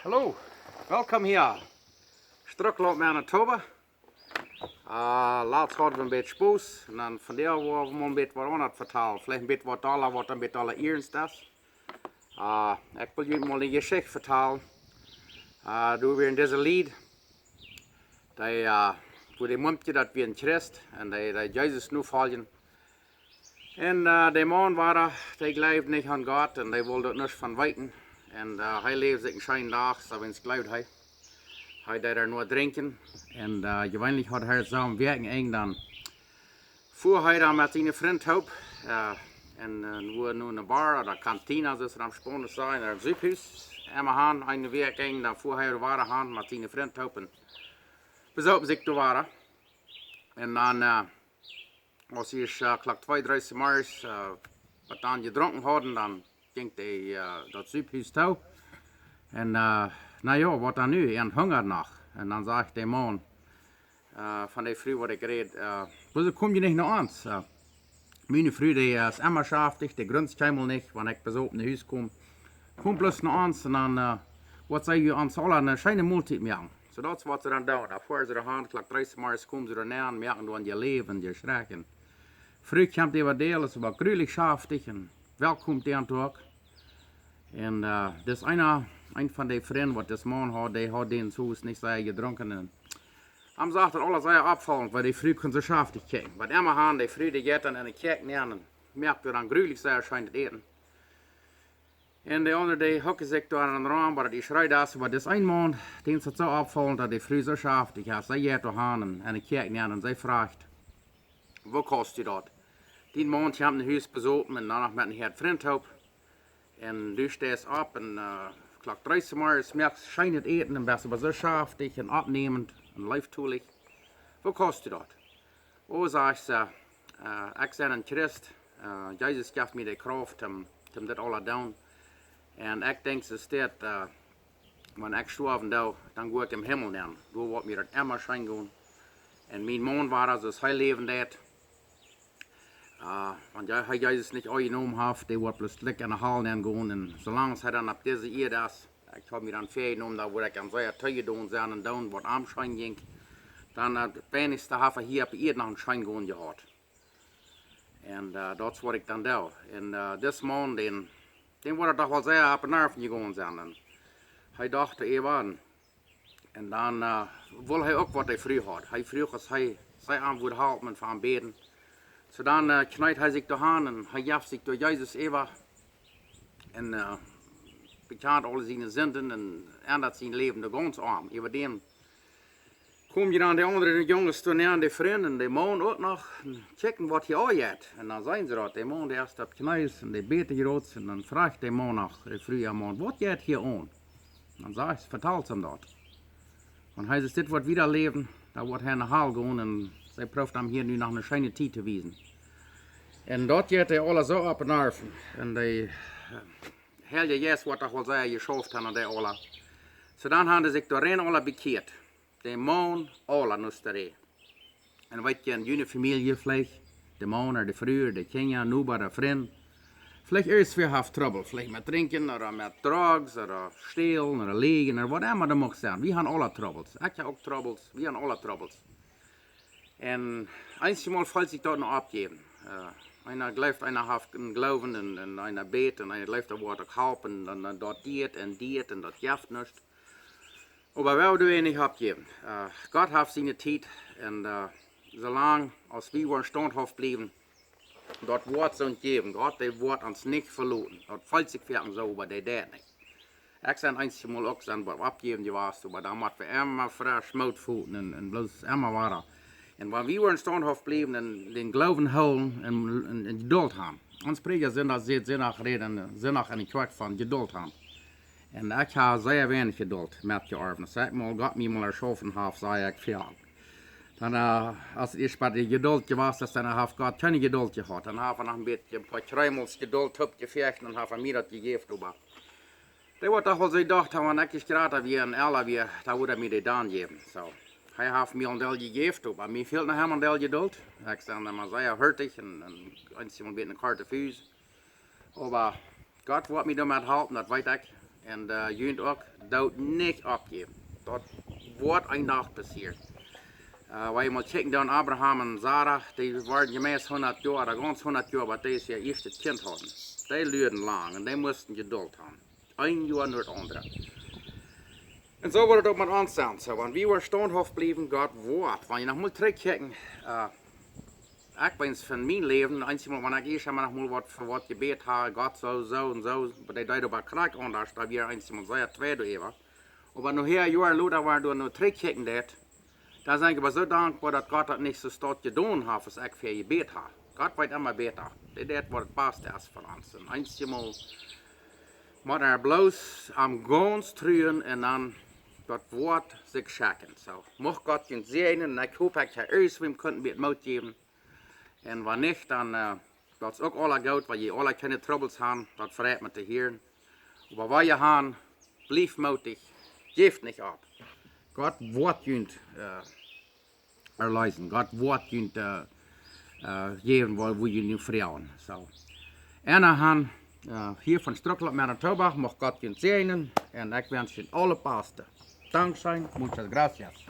Hallo, welkom hier. Strukloop Manitoba. Laatst hadden we een beetje spoes. En dan van daar waren we een beetje wat anders vertellen. Vielleicht een beetje wat dollar, wat een beetje allererst is. Ik wil jullie mal een geschichte vertellen. Door weer in deze lied. Voor die mompje dat we in Christ. En die Jezus nu volgen. En die man die geloofde niet aan God. En die wilde het niet van weten. En hij leefde zich een schijn dag, zo wens geloofd hij. Hij deed er nur drinken. En gewöhnlich had hij samen werken. En dan voer hij dan met zijn vriend op. En we nu in een bar of kantine, zoals we am Sponen zijn, naar het ziekenhuis. En we gaan een werking, dan voer hij de ware gaan met zijn vriend op. En bezopen zich de ware. En dan als hij klok 2-3 morgens wat dan gedronken hadden, dan ging hij dat ziekenhuis toe. En nou ja, wat dan nu? En hungert nog. En dan zegt de man van die vrouw wat ik reed, wieso kom je niet naar ons? Mijn vrouw die is immer schaftig, die grunzt helemaal niet, wanneer ik bezopen naar huis kom. Kom plus naar ons en dan wat zei je ons alle een schijne maaltijd maken. So dat is wat ze dan doen. Voor ze de hand, klok 30 morgens komen ze ernaar en merken dan je leven, je schrecken. Vrouw komt die wat delen, ze was gruwelijk schaftig en welkom die aan het ook. En dat is een van die vrienden wat das man had, die had den Soos niet zeer gedronken. En hij zegt dat alles zeer opvallend, weil die vrouw kon zo schaftig kijken. Wat immer gaan, die vrouw die gaat dan en kijkt neer en merkt er dan gruwelijk zeer schijnt het eten. En de andere die hokken zich daar aan de raam, maar die schreit dat, maar dat is een man, die is het zo opvallend dat die vrouw zo schaftig is. Zij gaat er aan en kijkt neer en zij vraagt, wat kost je dat? Die man heeft een huis bezopen en dan nog met een vriend op. En du stehst op en klok 30 morgens merkt schijnt het eten en best maar zo schaftig en opnemend en leeftoelig. Wat kost je dat? Oh, zeg ze, ik ben een Christ. Jezus geeft me de kracht om dit alles te doen. En ik denk ze staat, wanneer ik sterven doe, dan ga ik in hemel nemen. Door wat mir dat immer schijn gaan. En mijn man was dus heel leven deed. Want hij Jezus niet aangenomen heeft, die wordt plötzlich in de hal gaan. En zolang hij dan op deze eerde is, ik heb me dan vergenomen, dat word ik aan zijn tuin doen zijn en doen wat aanschijn ging. Dan het pijnigste heb ik hier op de eerde nog een schijn gaan gehad. En dat is wat ik dan doe. En deze man, den wordt toch wel zeer op de nerven gegaan zijn. En hij dacht even. En dan wil hij ook wat hij vroeg had. Hij vroeg als hij zijn antwoord houdt met van beden. So dan knijpt hij zich door aan en hij jaft zich door Jezus even. En bekent alle zijn zinden en ändert zijn leven de gans aan. Over dem kom je dan de andere jongens toen aan de vrienden, de man ook nog, checken wat je al hebt. En dan zijn ze dat, de man die eerst op knijs en de beten geroods. En dan vraagt de man nog, de vrije man, wat je hier aan? Dan zegt ze, vertelt ze hem dat. Want hij zegt, dit wordt wieder leven, dan wordt hij naar haal gaan en zij proeft hem hier nu nog een schijne tijd te wijzen. En dat gaat hij alle zo op de nerven. En die hele jes wat toch wel zei, je schoft aan die alle. Zo dan hadden ze zich doorheen alle bekeerd. De man, alle nusterie. En weet je, in jullie familie vielleicht, de man of de vrouw, de kinderen, nu de vriend. Vielleicht eerst weer heeft trouble, vielleicht met drinken, of met drugs, of stelen, of liegen, of wat immer dat mag zijn. We hebben alle troubles. Ik heb ook troubles, we hebben alle troubles. En eenmaal valt zich dat nog opgeven. Einer gelooft, einer heeft een geloven en einer beet en einer gelooft dat wordt ook helpen en dat deit en dat geeft niet. Maar wij doen niet opgeven. God heeft zijn tijd en zolang als we worden standhaft blijven, dat wordt zo geven. God die wordt ons niet verloren. Dat valt zich verder zo, maar die deed niet. Ik zijn eenmaal ook zijn wat opgeven geweest, maar dan moeten we immer frisch moed voelen en bloos immer waren. En wanneer we worden standhaft blijven en den geloven houden en geduld hebben. Ons prediker zijn dat zeer zinnig reden, zinnig en een kwart van geduld hebben. En ik heb zeer weinig geduld met je arven. Zeg maar, God mij maar erschaffen heeft, zei ik veel. Dan als het eerst bij de geduld was, dan heeft God geen geduld gehad. Dan heeft hij nog een beetje een paar kruimels geduld opgevecht en heeft hij mij dat gegeven. Dat wordt toch wel zo gedacht, wanneer ik gerade weer en alle weer, dat wordt hij mij dat dan geven. So. Hij heeft mij een deel gegeven, maar mij fehlt nog helemaal een deel geduld. Ik ben dan maar zeer hurtig en een beetje een karte vuur. Maar God wordt mij daarmee helpen, dat weet ik. En jullie ook, deit nicht abgeben. Dat wordt een dag passiert. Wij moeten kijken dan Abraham en Sarah, die waren gemäß 100 Jahre, ganz 100 Jahre, wat deze ihr erstes Kind hadden. Die leerden lang en die moesten geduld hebben. Ein Jahr naar het andere. En zo wordt het ook met ons zijn. So, want wie wir standhaft blijven, Gott woord. Want je nog moet terugkijken, ik ben van mijn leven, einzig wanneer ik eerst nog mal wat voor wat gebed heb, Gott zo en zo, maar die deed op een krak anders, dat weer einzig mal zei, tweede even. Maar nog hier jaar later waar du nog terugkijken deed, dan zijn ik zo dankbaar dat Gott dat niet zo stot gedaan heeft als ik voor gebed heb. Gott weet immer beter. Die deed wat het beste is voor ons. En einzig mal moet er bloos am ganz truien en dan dat woord zich schaken. So, mocht Gott je zegenen en ik hoop dat je eerst wem kunt met moed geven. En wanneer niet, dan dat is ook alle goed, waar je alle keine troubles hebben, dat verrijdt me te horen. Maar waar je gaan, blijf moedig, geef niet op. Gott wordt je erleiden, Gott wordt je geven waar je nu vertrouwen. So. En dan gaan hier van Strukkel Manitoba, mocht Gott je zegenen en ik wens je alle beste. Dank zijn, muchas gracias.